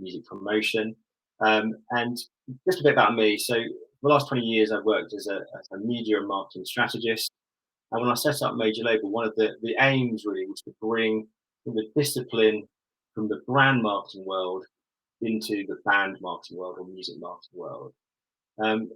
music promotion. And just a bit about me. So for the last 20 years, I've worked as a media and marketing strategist. And when I set up Major Label, one of the aims really was to bring the discipline from the brand marketing world into the band marketing world or music marketing world. Um,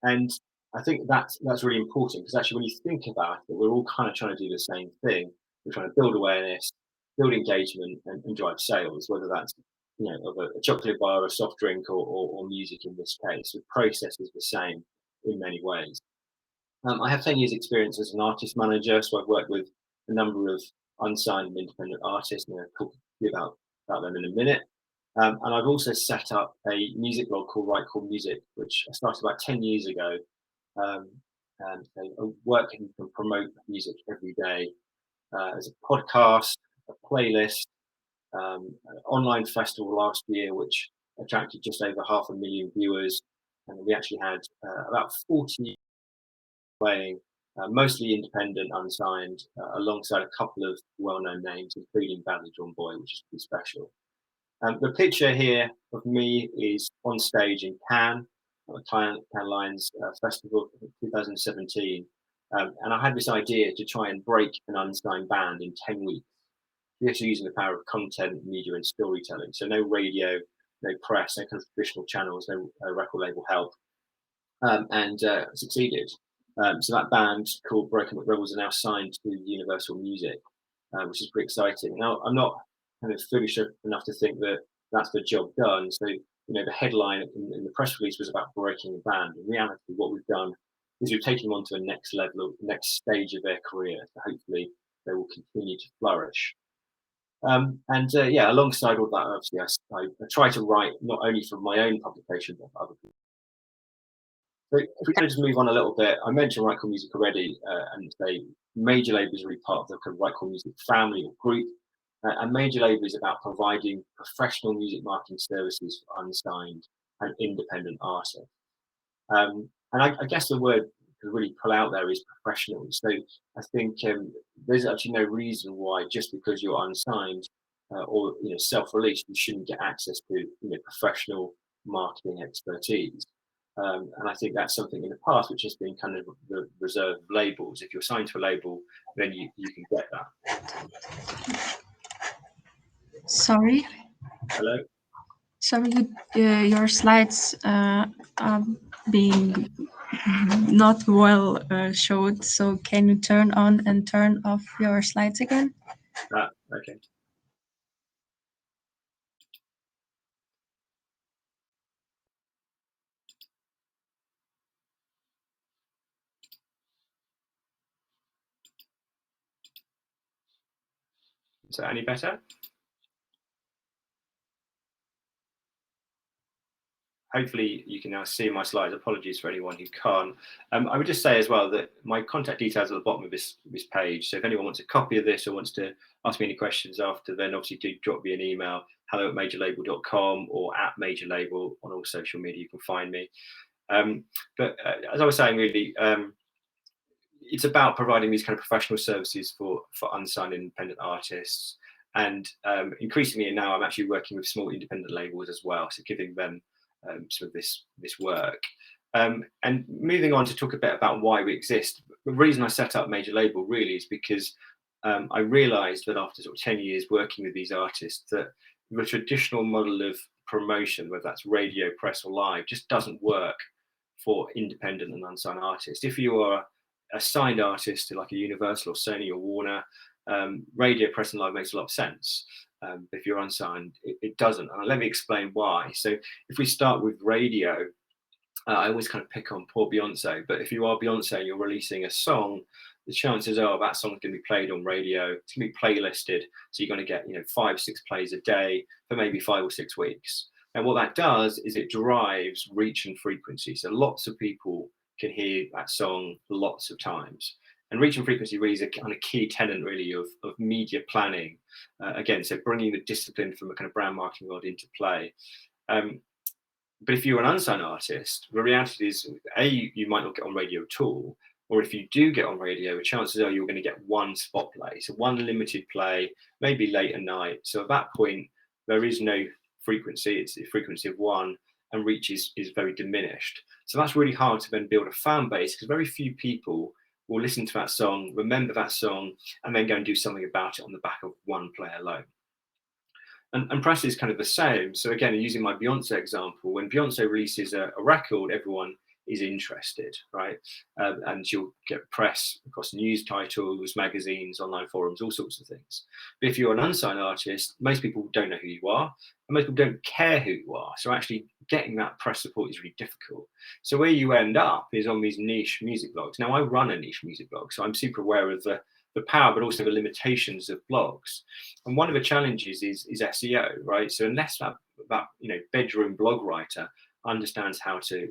and I think that's really important because actually when you think about it, we're all kind of trying to do the same thing. We're trying to build awareness, build engagement, and drive sales, whether that's of a chocolate bar, a soft drink, or music in this case. The process is the same in many ways. I have 10 years experience as an artist manager, so I've worked with a number of unsigned and independent artists, and I'll talk to you about them in a minute. And I've also set up a music blog called Right Call Music, which I started about 10 years ago. And I work and promote music every day as a podcast, a playlist, an online festival last year, which attracted just over 500,000 viewers. And we actually had about 40 playing, mostly independent, unsigned, alongside a couple of well-known names, including Badly Drawn Boy, which is pretty special. The picture here of me is on stage in Cannes, at the Cannes Lions Festival in 2017. And I had this idea to try and break an unsigned band in 10 weeks, just using the power of content, media, and storytelling. So no radio, no press, no kind of traditional channels, no record label help, and succeeded. So that band called Broken But Rebels are now signed to Universal Music, which is pretty exciting. Now, I'm not kind of foolish enough to think that that's the job done. So, the headline in the press release was about breaking the band. In reality, what we've done is we've taken them on to a next level, next stage of their career. So hopefully they will continue to flourish. Alongside all that, obviously, I try to write not only for my own publication, but for other people. So if we kind of just move on a little bit, I mentioned Right Call Music already, and say Major Label is really part of the kind of Right Call Music family or group. And Major Label is about providing professional music marketing services for unsigned and independent artists. And I guess the word to really pull out there is professional. So I think there's actually no reason why just because you're unsigned or self-released, you shouldn't get access to professional marketing expertise. And I think that's something in the past which has been kind of the reserved labels. If you're signed to a label, then you can get that. Sorry. Hello. Sorry, your slides are being not well showed. So can you turn on and turn off your slides again? Okay. Is that any better? Hopefully you can now see my slides. Apologies for anyone who can't. I would just say as well that my contact details are at the bottom of this page. So if anyone wants a copy of this or wants to ask me any questions after, then obviously do drop me an email, hello@majorlabel.com or @majorlabel on all social media. You can find me. But as I was saying, really, it's about providing these kind of professional services for unsigned independent artists. And increasingly now I'm actually working with small independent labels as well, so giving them sort of this work. And moving on to talk a bit about why we exist. The reason I set up Major Label really is because I realized that after sort of 10 years working with these artists that the traditional model of promotion, whether that's radio, press or live, just doesn't work for independent and unsigned artists. If you are a signed artist to like a Universal or Sony or Warner, radio, press and live makes a lot of sense. If you're unsigned, it doesn't. And let me explain why. So if we start with radio, I always kind of pick on poor Beyonce, but if you are Beyonce and you're releasing a song, the chances are that song's going to be played on radio. It's going to be playlisted, so you're going to get 5-6 plays a day for maybe 5 or 6 weeks. And what that does is it drives reach and frequency. So lots of people can hear that song lots of times. And reach and frequency really is a kind of key tenet really of media planning. Again, so bringing the discipline from a kind of brand marketing world into play. But if you're an unsigned artist, the reality is, you might not get on radio at all. Or if you do get on radio, the chances are you're going to get one spot play. So one limited play, maybe late at night. So at that point, there is no frequency. It's the frequency of one, and reach is very diminished. So that's really hard to then build a fan base, because very few people will listen to that song, remember that song, and then go and do something about it on the back of one play alone. And press is kind of the same. So again, using my Beyonce example, when Beyonce releases a record, everyone is interested, right? And you'll get press across news titles, magazines, online forums, all sorts of things. But if you're an unsigned artist, most people don't know who you are, and most people don't care who you are. So actually getting that press support is really difficult. So where you end up is on these niche music blogs. Now, I run a niche music blog, so I'm super aware of the power, but also the limitations of blogs. And one of the challenges is SEO, right? So unless that bedroom blog writer understands how to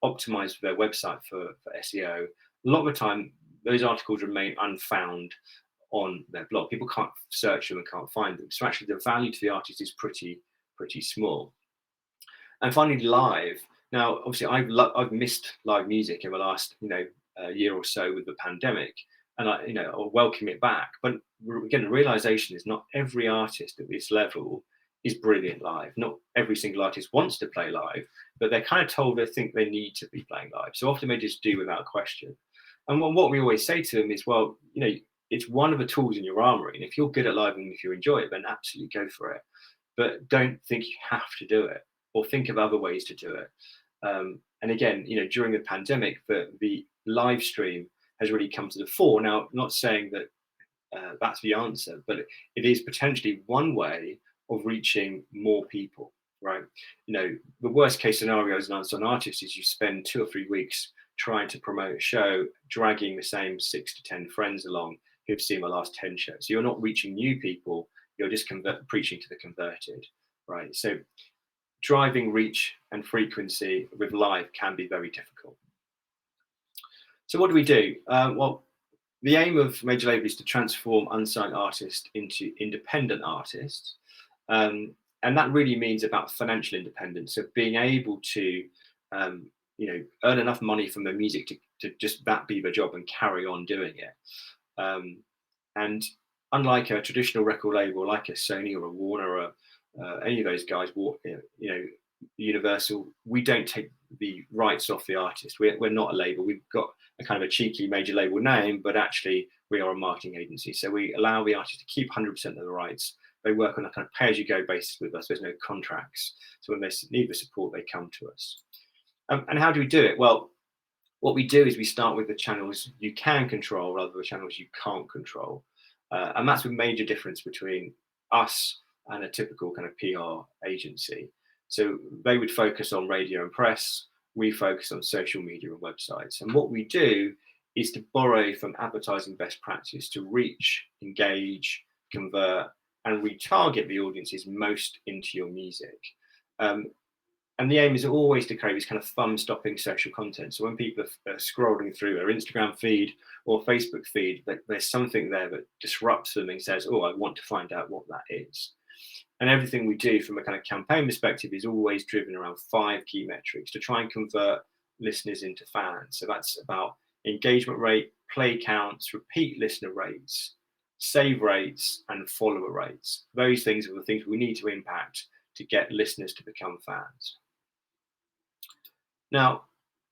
optimize their website for SEO, a lot of the time those articles remain unfound on their blog. People can't search them and can't find them. So actually the value to the artist is pretty small. And finally, live. Now, obviously, I've missed live music in the last year or so with the pandemic, and I'll welcome it back. But again, the realization is not every artist at this level is brilliant live. Not every single artist wants to play live, but they're kind of told they think they need to be playing live. So often they just do without question. And what we always say to them is, well, it's one of the tools in your armory, and if you're good at live and if you enjoy it, then absolutely go for it. But don't think you have to do it, or think of other ways to do it. And again, during the pandemic, the live stream has really come to the fore. Now, not saying that that's the answer, but it is potentially one way of reaching more people, right? The worst case scenario as an unsigned artist is you spend 2 or 3 weeks trying to promote a show, dragging the same 6 to 10 friends along who've seen the last 10 shows. So you're not reaching new people, you're just preaching to the converted, right? So driving reach and frequency with live can be very difficult. So what do we do? Well, the aim of Major Label is to transform unsigned artists into independent artists. And that really means about financial independence. So being able to, earn enough money from their music to just that be their job and carry on doing it. And unlike a traditional record label, like a Sony or a Warner or any of those guys, Universal, we don't take the rights off the artist. We're not a label. We've got a kind of a cheeky major label name, but actually we are a marketing agency. So we allow the artist to keep 100% of the rights. They work on a kind of pay-as-you-go basis with us. There's no contracts. So when they need the support, they come to us. And how do we do it? Well, what we do is we start with the channels you can control rather than the channels you can't control. And that's a major difference between us and a typical kind of PR agency. So they would focus on radio and press. We focus on social media and websites. And what we do is to borrow from advertising best practice to reach, engage, convert, and retarget the audiences most into your music. And the aim is always to create this kind of thumb-stopping social content. So when people are scrolling through their Instagram feed or Facebook feed, there's something there that disrupts them and says, oh, I want to find out what that is. And everything we do from a kind of campaign perspective is always driven around 5 key metrics to try and convert listeners into fans. So that's about engagement rate, play counts, repeat listener rates, save rates, and follower rates. Those things are the things we need to impact to get listeners to become fans. Now,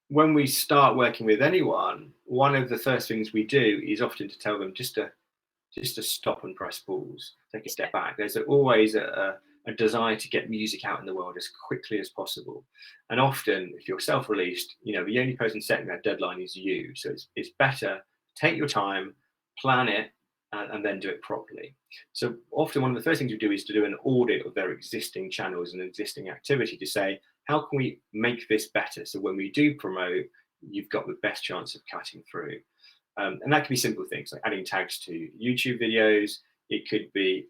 when we start working with anyone, one of the first things we do is often to tell them just to stop and press pause, take a step back. There's always a desire to get music out in the world as quickly as possible. And often, if you're self-released, the only person setting that deadline is you. So it's better, take your time, plan it, and then do it properly. So often one of the first things we do is to do an audit of their existing channels and existing activity to say, how can we make this better? So when we do promote, you've got the best chance of cutting through. And that can be simple things like adding tags to YouTube videos. It could be,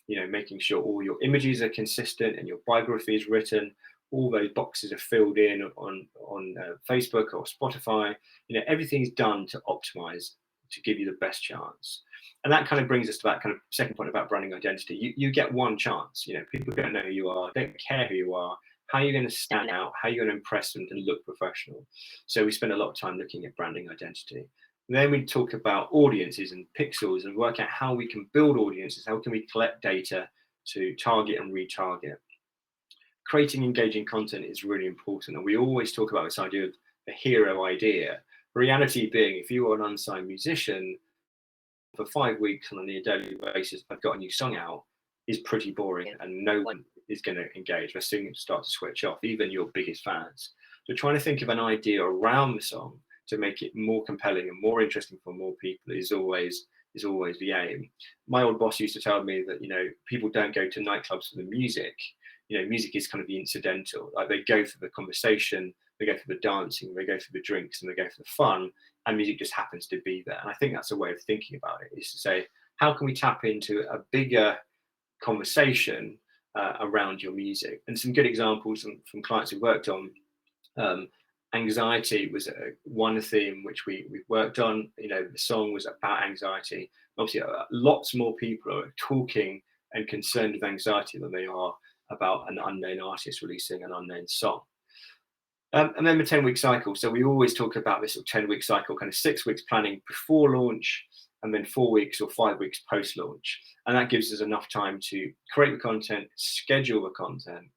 making sure all your images are consistent and your biography is written. All those boxes are filled in on Facebook or Spotify. Everything's done to optimize to give you the best chance. And that kind of brings us to that kind of second point about branding identity. You get one chance. People don't know who you are, don't care who you are. How are you going to stand out? How are you going to impress them and look professional? So we spend a lot of time looking at branding identity. Then we talk about audiences and pixels and work out how we can build audiences. How can we collect data to target and retarget? creating engaging content is really important. And we always talk about this idea of the hero idea. The reality being, if you are an unsigned musician, for 5 weeks on a daily basis, I've got a new song out, is pretty boring and no one is going to engage. We're soon start to switch off, even your biggest fans. So trying to think of an idea around the song to make it more compelling and more interesting for more people is always the aim. My old boss used to tell me that, you know, people don't go to nightclubs for the music. You know, music is kind of the incidental. Like, they go for the conversation, they go for the dancing, they go for the drinks, and they go for the fun, and music just happens to be there. And I think that's a way of thinking about it, is to say, how can we tap into a bigger conversation around your music? And some good examples from clients we've worked on. Anxiety was one theme which we've worked on. You know, the song was about anxiety. Obviously, lots more people are talking and concerned with anxiety than they are about an unknown artist releasing an unknown song. And then the 10-week cycle. So we always talk about this sort of 10-week cycle, kind of 6 weeks planning before launch, and then 4 weeks or 5 weeks post-launch. And that gives us enough time to create the content, schedule the content.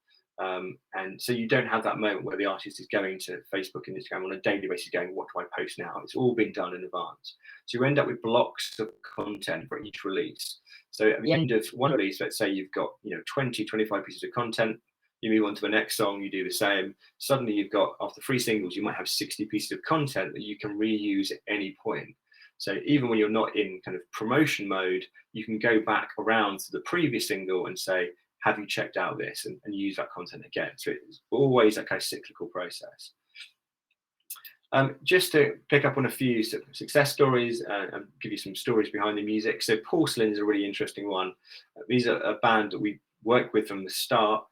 And so you don't have that moment where the artist is going to Facebook and Instagram on a daily basis going, what do I post now? It's all been done in advance. So you end up with blocks of content for each release. So at the end of one release, let's say you've got, you know, 20, 25 pieces of content. You move on to the next song, you do the same. Suddenly you've got, after 3 singles, you might have 60 pieces of content that you can reuse at any point. So even when you're not in kind of promotion mode, you can go back around to the previous single and say, have you checked out this, and use that content again. So it's always that kind of cyclical process. Just to pick up on a few success stories and give you some stories behind the music. So Porcelain is a really interesting one. These are a band that we worked with from the start.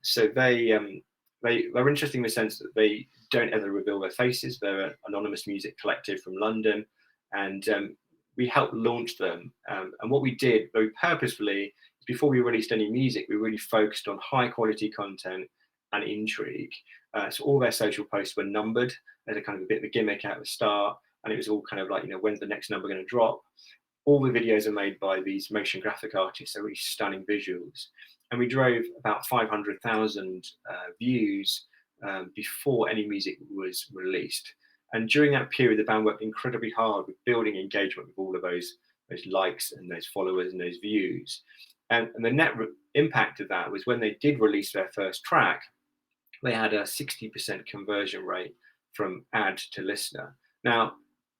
So they're interesting in the sense that they don't ever reveal their faces. They're an anonymous music collective from London, and we helped launch them. And what we did very purposefully, before we released any music, we really focused on high quality content and intrigue. So all their social posts were numbered as a kind of a bit of a gimmick at the start, and it was all kind of like, you know, when's the next number going to drop? All the videos are made by these motion graphic artists, so really stunning visuals. And we drove about 500,000 views before any music was released. And during that period, the band worked incredibly hard with building engagement with all of those likes and those followers and those views. And the net impact of that was when they did release their first track, they had a 60% conversion rate from ad to listener. Now,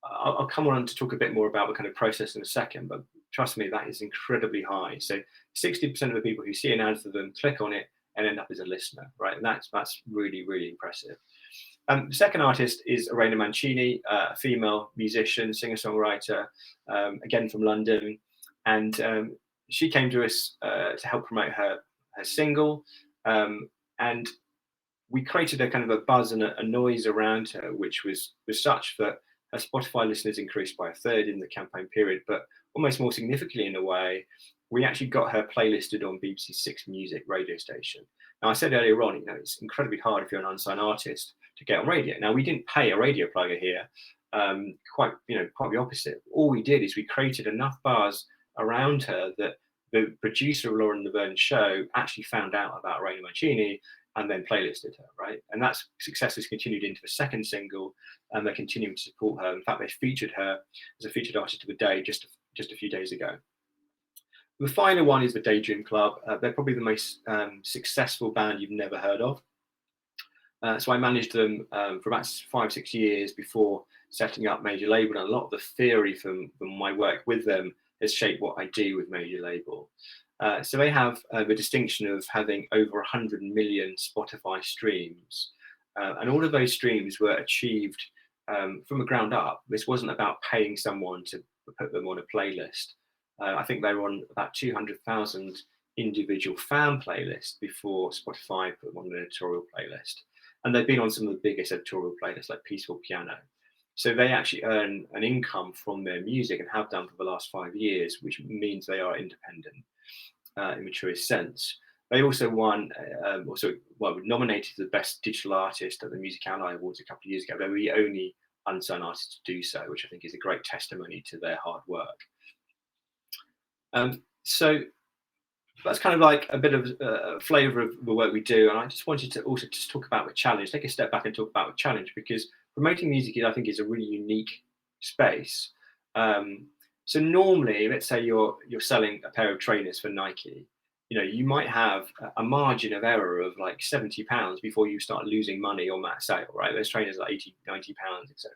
I'll come on to talk a bit more about the kind of process in a second, but trust me, that is incredibly high. So 60% of the people who see an ad for them click on it and end up as a listener, right? And that's really, really impressive. The second artist is Irena Mancini, a female musician, singer-songwriter, again from London. And she came to us to help promote her single. And we created a kind of a buzz and a noise around her, which was such that her Spotify listeners increased by 1/3 in the campaign period. But almost more significantly, in a way, we actually got her playlisted on BBC Six Music radio station. Now, I said earlier on, you know, it's incredibly hard if you're an unsigned artist to get on radio. Now, we didn't pay a radio plugger here. Quite the opposite. All we did is we created enough buzz around her that the producer of Lauren Laverne show actually found out about Irena Mancini and then playlisted her, right? And that success has continued into the second single, and they're continuing to support her. In fact, they featured her as a featured artist of the day just a few days ago. The final one is the Daydream Club. They're probably the most successful band you've never heard of. So I managed them for about 5-6 years before setting up Major Label, and a lot of the theory from my work with them has shaped what I do with Major Label. So they have the distinction of having over 100 million Spotify streams. And all of those streams were achieved from the ground up. This wasn't about paying someone to put them on a playlist. I think they were on about 200,000 individual fan playlists before Spotify put them on an editorial playlist. And they've been on some of the biggest editorial playlists like Peaceful Piano. So they actually earn an income from their music and have done for the last 5 years, which means they are independent in the truest sense. They also won, were nominated as the best digital artist at the Music Ally Awards a couple of years ago. They were the only unsigned artist to do so, which I think is a great testimony to their hard work. So that's kind of like a bit of a flavour of the work we do. And I just wanted to also just talk about the challenge, take a step back and talk about the challenge, because promoting music, I think, is a really unique space. Um, so normally, let's say you're selling a pair of trainers for Nike. You might have a margin of error of like £70 before you start losing money on that sale, right? Those trainers are 80, £90, etc.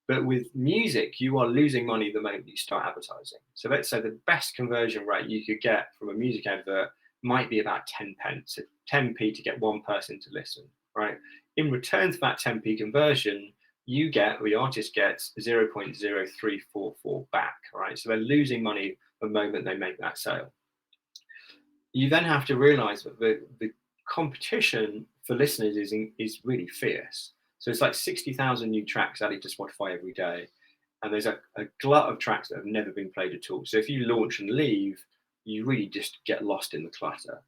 But with music, you are losing money the moment you start advertising. So let's say the best conversion rate you could get from a music advert might be about 10 pence, so 10p to get one person to listen, right? In return for that 10p conversion, you get, or the artist gets 0.0344 back, right? So they're losing money the moment they make that sale. You then have to realize that the competition for listeners is really fierce. So it's like 60,000 new tracks added to Spotify every day. And there's a glut of tracks that have never been played at all. So if you launch and leave, you really just get lost in the clutter.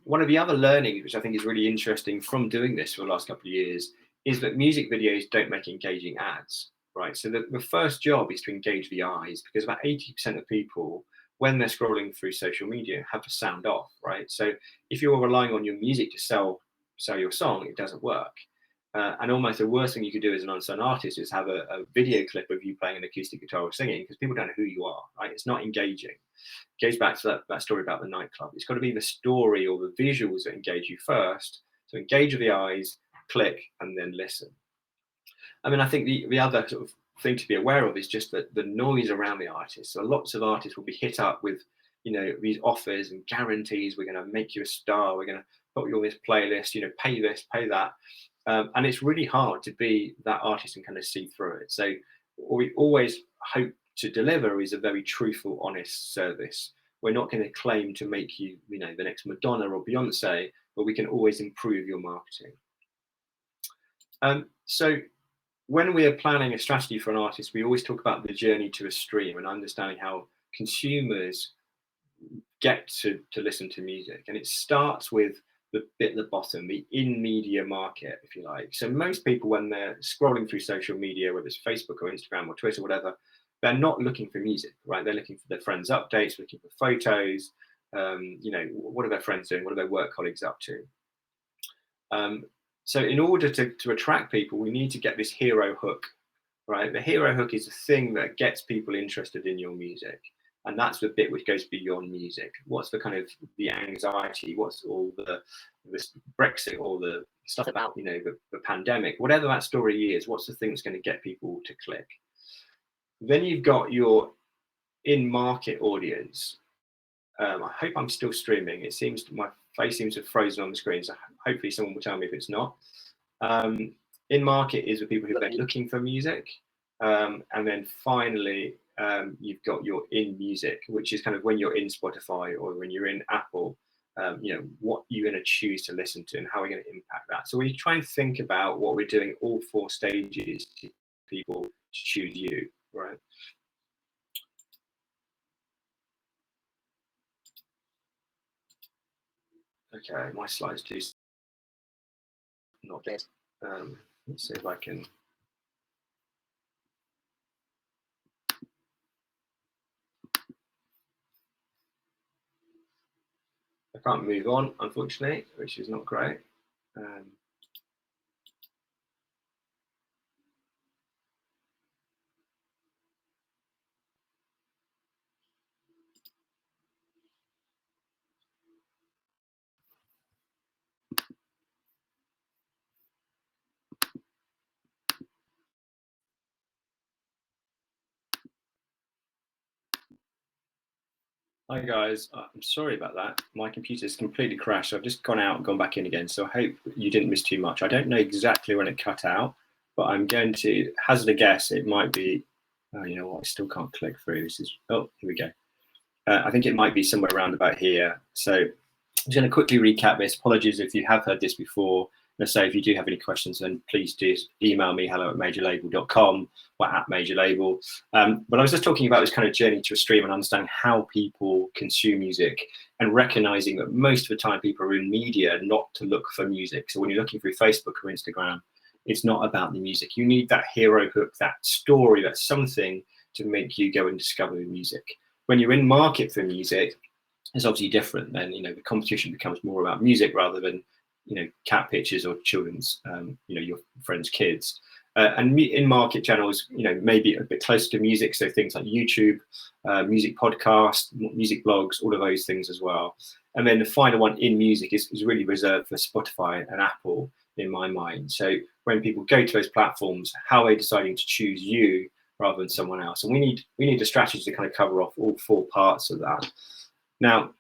One of the other learnings, which I think is really interesting from doing this for the last couple of years, is that music videos don't make engaging ads, right? So the first job is to engage the eyes, because about 80% of people, when they're scrolling through social media, have the sound off, right? So if you're relying on your music to sell your song, it doesn't work. And almost the worst thing you could do as an unsung artist is have a video clip of you playing an acoustic guitar or singing, because people don't know who you are, right? It's not engaging. It goes back to that story about the nightclub. It's got to be the story or the visuals that engage you first. So engage with the eyes, click, and then listen. I mean, I think the other sort of thing to be aware of is just that the noise around the artist. So lots of artists will be hit up with, these offers and guarantees. We're going to make you a star. We're going to put you on this playlist. Pay this, pay that. And it's really hard to be that artist and kind of see through it. So what we always hope to deliver is a very truthful, honest service. We're not going to claim to make you, the next Madonna or Beyonce, but we can always improve your marketing. So when we are planning a strategy for an artist, we always talk about the journey to a stream and understanding how consumers get to listen to music. And it starts with the bit at the bottom, the in-media market, if you like. So most people, when they're scrolling through social media, whether it's Facebook or Instagram or Twitter, whatever, they're not looking for music, right? They're looking for their friends' updates, looking for photos. What are their friends doing? What are their work colleagues up to? So in order to attract people, we need to get this hero hook, right? The hero hook is the thing that gets people interested in your music. And that's the bit which goes beyond music. What's the kind of the anxiety? What's all the Brexit, all the stuff about, the pandemic, whatever that story is, what's the thing that's going to get people to click? Then you've got your in-market audience. I hope I'm still streaming. It seems my face seems to have frozen on the screen, so hopefully someone will tell me if it's not. In-market is the people who are looking for music. And then finally, you've got your in music, which is kind of when you're in Spotify or when you're in Apple, what you're going to choose to listen to and how we're going to impact that. So we try and think about what we're doing all four stages to people to choose you, right? Okay, my slides do not get. Let's see if I can. I can't move on, unfortunately, which is not great. Hi guys, I'm sorry about that. My computer's completely crashed. I've just gone out and gone back in again, so I hope you didn't miss too much. I don't know exactly when it cut out, but I'm going to hazard a guess. It might be, oh, you know what, I still can't click through. This is, oh, here we go. I think it might be somewhere around about here. So I'm just going to quickly recap this. Apologies if you have heard this before. Let's say if you do have any questions, then please do email me, hello@majorlabel.com or @majorlabel. But I was just talking about this kind of journey to a stream and understanding how people consume music and recognizing that most of the time people are in media not to look for music. So when you're looking through Facebook or Instagram, it's not about the music. You need that hero hook, that story, that something to make you go and discover the music. When you're in market for music, is obviously different. Then the competition becomes more about music rather than cat pictures or children's your friends' kids. And in market channels, maybe a bit closer to music, so things like YouTube, music podcasts, music blogs, all of those things as well. And then the final one in music is really reserved for Spotify and Apple, in my mind. So when people go to those platforms, how are they deciding to choose you rather than someone else? And we need a strategy to kind of cover off all four parts of that. Now,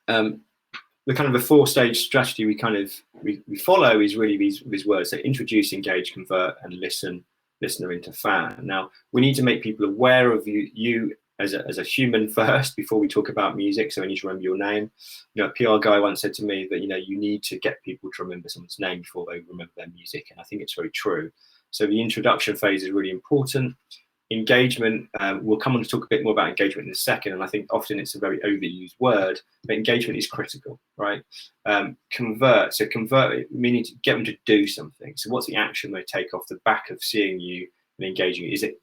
the kind of the four-stage strategy we follow is really these words. So introduce, engage, convert, and listener into fan. Now, we need to make people aware of you as a human first before we talk about music. So we need to remember your name. A PR guy once said to me that you need to get people to remember someone's name before they remember their music, and I think it's very true. So the introduction phase is really important. Engagement, we'll come on to talk a bit more about engagement in a second, and I think often it's a very overused word, but engagement is critical, right? Convert, meaning to get them to do something. So what's the action they take off the back of seeing you and engaging you? Is it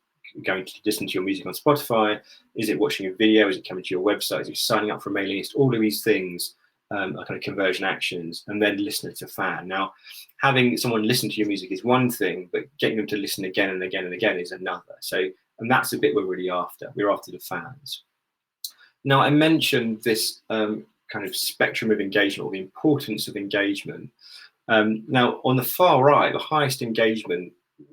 going to listen to your music on Spotify? Is it watching a video? Is it coming to your website? Is it signing up for a mailing list? All of these things are kind of conversion actions, and then listener to fan. Now, having someone listen to your music is one thing, but getting them to listen again and again and again is another. So, and that's the bit we're really after. We're after the fans. Now, I mentioned this kind of spectrum of engagement, or the importance of engagement. Now, on the far right, the highest engagement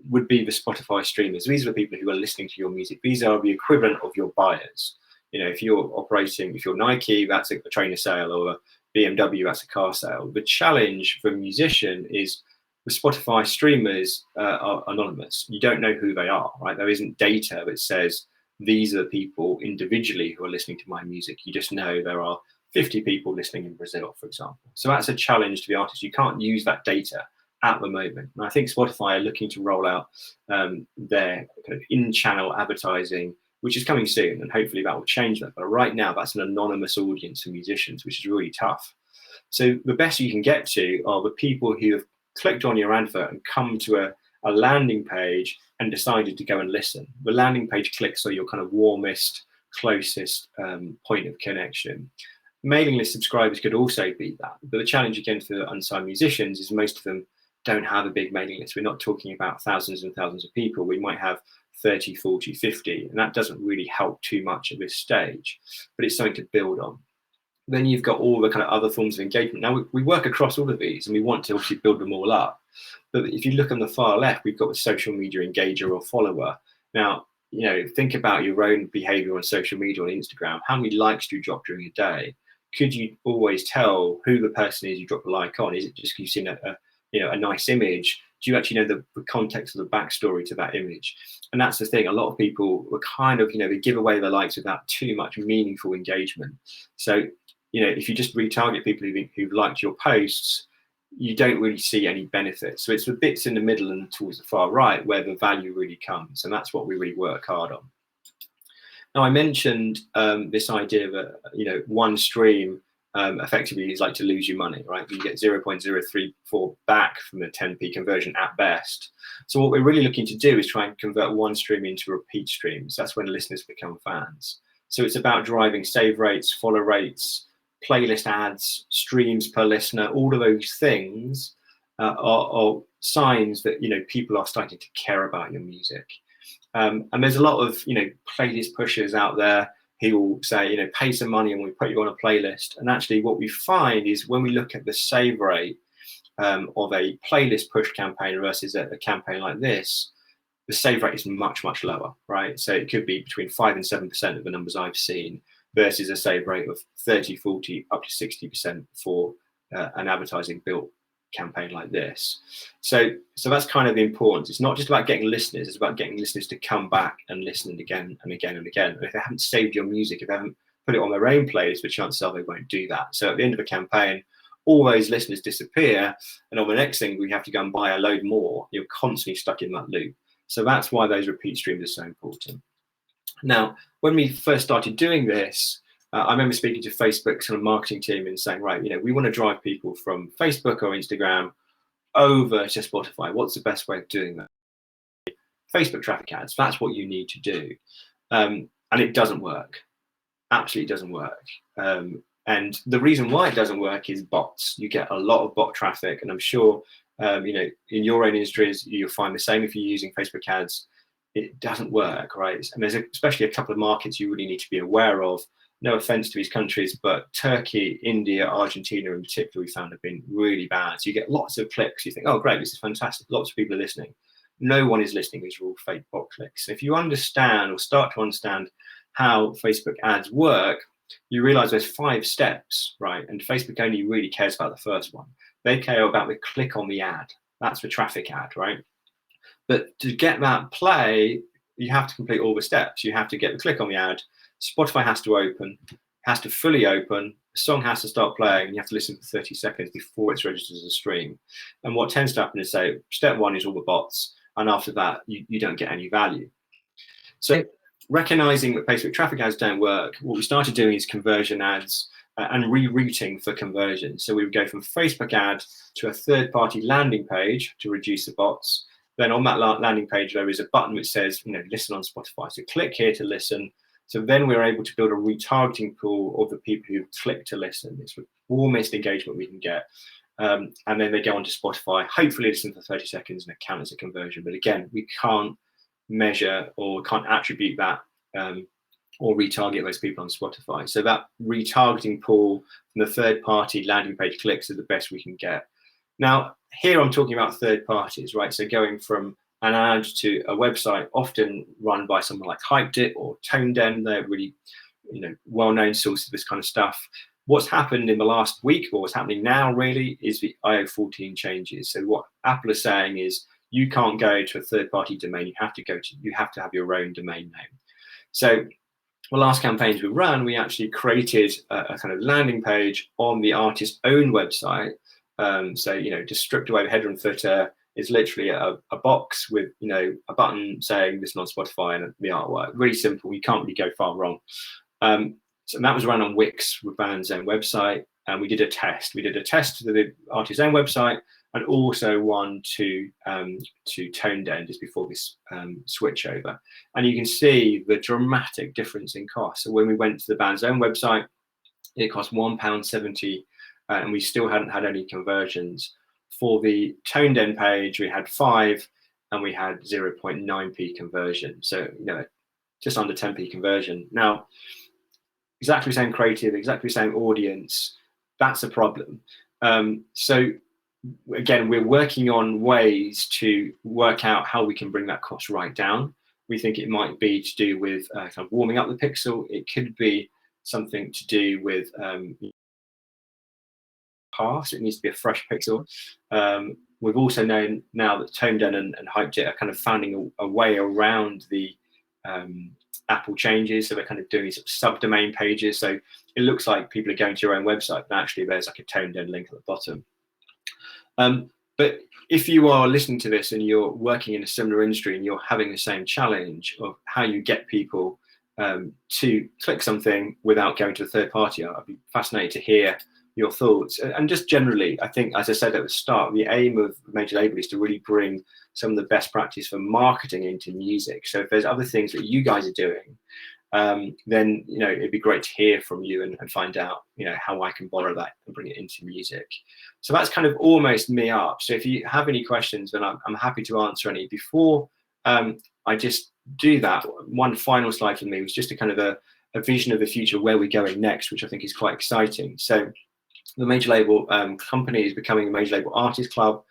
would be the Spotify streamers. These are the people who are listening to your music. These are the equivalent of your buyers. If you're Nike, that's a trainer sale, or a BMW, that's a car sale. The challenge for a musician is the Spotify streamers are anonymous. You don't know who they are, right? There isn't data that says these are the people individually who are listening to my music. You just know there are 50 people listening in Brazil, for example. So that's a challenge to the artist. You can't use that data at the moment. And I think Spotify are looking to roll out their kind of in-channel advertising, which is coming soon, and hopefully that will change that. But right now, that's an anonymous audience for musicians, which is really tough. So the best you can get to are the people who have clicked on your advert and come to a landing page and decided to go and listen. The landing page clicks are your kind of warmest, closest point of connection. Mailing list subscribers could also be that. But the challenge again for unsigned musicians is most of them don't have a big mailing list. We're not talking about thousands and thousands of people. We might have 30, 40, 50, and that doesn't really help too much at this stage, but it's something to build on. Then you've got all the kind of other forms of engagement. Now, we work across all of these, and we want to obviously build them all up. But if you look on the far left, we've got the social media engager or follower. Now, think about your own behavior on social media, on Instagram. How many likes do you drop during a day? Could you always tell who the person is you drop a like on? Is it just because you've seen a nice image? Do you actually know the context of the backstory to that image? And that's the thing. A lot of people were kind of, they give away their likes without too much meaningful engagement. So, if you just retarget people who've liked your posts, you don't really see any benefit. So it's the bits in the middle and towards the far right where the value really comes. And that's what we really work hard on. Now, I mentioned this idea that, one stream effectively is like to lose your money, right? You get 0.034 back from the 10p conversion at best. So what we're really looking to do is try and convert one stream into repeat streams. That's when listeners become fans. So it's about driving save rates, follow rates, playlist ads, streams per listener. All of those things are signs that people are starting to care about your music. And there's a lot of playlist pushers out there who will say pay some money and we put you on a playlist. And actually, what we find is when we look at the save rate of a playlist push campaign versus a campaign like this, the save rate is much, much lower, right? So it could be between 5 and 7% of the numbers I've seen, versus a save rate of 30, 40, up to 60% for an advertising built campaign like this. So that's kind of the importance. It's not just about getting listeners, it's about getting listeners to come back and listen again and again and again. And if they haven't saved your music, if they haven't put it on their own playlist, the chances are they won't do that. So at the end of a campaign, all those listeners disappear, and on the next thing, we have to go and buy a load more. You're constantly stuck in that loop. So that's why those repeat streams are so important. Now, when we first started doing this, I remember speaking to Facebook's kind of marketing team and saying, right, we want to drive people from Facebook or Instagram over to Spotify. What's the best way of doing that? Facebook traffic ads. That's what you need to do. And it doesn't work absolutely doesn't work. And the reason why it doesn't work is bots. You get a lot of bot traffic, and I'm sure in your own industries you'll find the same if you're using Facebook ads. It doesn't work, right? And there's especially a couple of markets you really need to be aware of. No offense to these countries, but Turkey, India, Argentina in particular, we found have been really bad. So you get lots of clicks. You think, oh, great, this is fantastic. Lots of people are listening. No one is listening. These are all fake bot clicks. So if you understand or start to understand how Facebook ads work, you realize there's 5 steps, right? And Facebook only really cares about the first one. They care about the click on the ad. That's the traffic ad, right? But to get that play, you have to complete all the steps. You have to get the click on the ad. Spotify has to open, has to fully open. The song has to start playing, and you have to listen for 30 seconds before it's registered as a stream. And what tends to happen is, say, step 1 is all the bots, and after that, you don't get any value. So recognizing that Facebook traffic ads don't work, what we started doing is conversion ads and rerouting for conversion. So we would go from Facebook ad to a third-party landing page to reduce the bots. Then on that landing page, there is a button which says, listen on Spotify. So click here to listen. So then we're able to build a retargeting pool of the people who click to listen. It's the warmest engagement we can get. And then they go onto Spotify, hopefully listen for 30 seconds, and it counts as a conversion. But again, we can't measure or can't attribute that or retarget those people on Spotify. So that retargeting pool from the third-party landing page clicks are the best we can get. Now, here I'm talking about third parties, right? So going from an ad to a website, often run by someone like Hyped or ToneDen, they're really, well-known sources of this kind of stuff. What's happened in the last week, or what's happening now really, is the iOS 14 changes. So what Apple is saying is, you can't go to a third-party domain. You have to have your own domain name. So the last campaigns we ran, we actually created a kind of landing page on the artist's own website. So just stripped away the header and footer. It's literally a box with a button saying listen on Spotify and the artwork. Really simple. You can't really go far wrong. So that was run on Wix with band's own website, and we did a test. We did a test to the artist's own website, and also one to ToneDen just before this switch over. And you can see the dramatic difference in cost. So when we went to the band's own website, it cost £1.70, and we still hadn't had any conversions. For the ToneDen page, we had 5, and we had 0.9p conversion. So just under 10p conversion. Now, exactly the same creative, exactly the same audience. That's a problem. So again, we're working on ways to work out how we can bring that cost right down. We think it might be to do with kind of warming up the pixel. It could be something to do with pass. It needs to be a fresh pixel. We've also known now that ToneDen and Hyped are kind of finding a way around the Apple changes. So they're kind of doing these subdomain pages. So it looks like people are going to your own website, but actually there's like a ToneDen link at the bottom. But if you are listening to this and you're working in a similar industry and you're having the same challenge of how you get people to click something without going to a third party, I'd be fascinated to hear your thoughts. And just generally, I think, as I said at the start, the aim of Major Label is to really bring some of the best practice for marketing into music. So if there's other things that you guys are doing, then it'd be great to hear from you and find out how I can borrow that and bring it into music. So that's kind of almost me up. So if you have any questions, then I'm happy to answer any. Before I just do that, one final slide for me was just a kind of a vision of the future, where we're going next, which I think is quite exciting. So the Major Label company is becoming a Major Label Artist Club.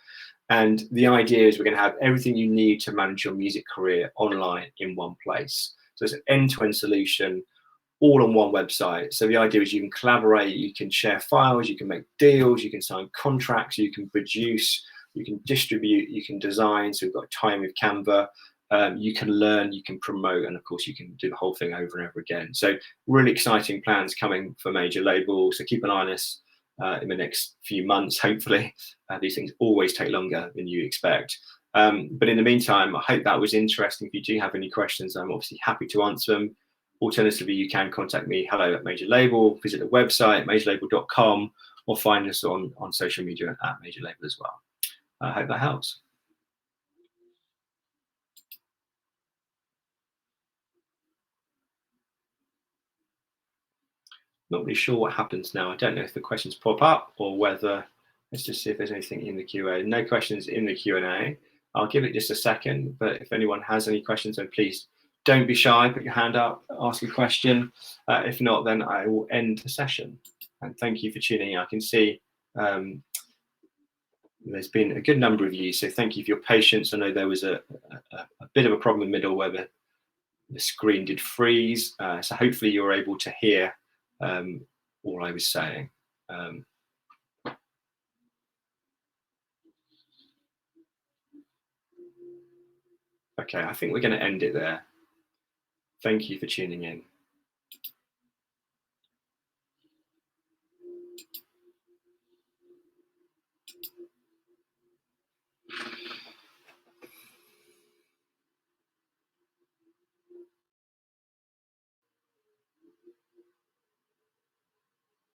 And the idea is we're going to have everything you need to manage your music career online in one place. So it's an end-to-end solution, all on one website. So the idea is you can collaborate, you can share files, you can make deals, you can sign contracts, you can produce, you can distribute, you can design. So we've got time with Canva. You can learn, you can promote, and of course you can do the whole thing over and over again. So really exciting plans coming for Major Label. So keep an eye on us in the next few months, hopefully. These things always take longer than you expect. But in the meantime, I hope that was interesting. If you do have any questions, I'm obviously happy to answer them. Alternatively, you can contact me, hello at Major Label, visit the website, majorlabel.com, or find us on social media at Major Label as well. I hope that helps. Not really sure what happens now. I don't know if the questions pop up or whether, let's just see if there's anything in the Q&A. No questions in the Q&A. I'll give it just a second, but if anyone has any questions, then please don't be shy, put your hand up, ask a question. If not, then I will end the session. And thank you for tuning in. I can see there's been a good number of you, so thank you for your patience. I know there was a bit of a problem in the middle where the screen did freeze, so hopefully you're able to hear all I was saying. Okay, I think we're going to end it there. Thank you for tuning in.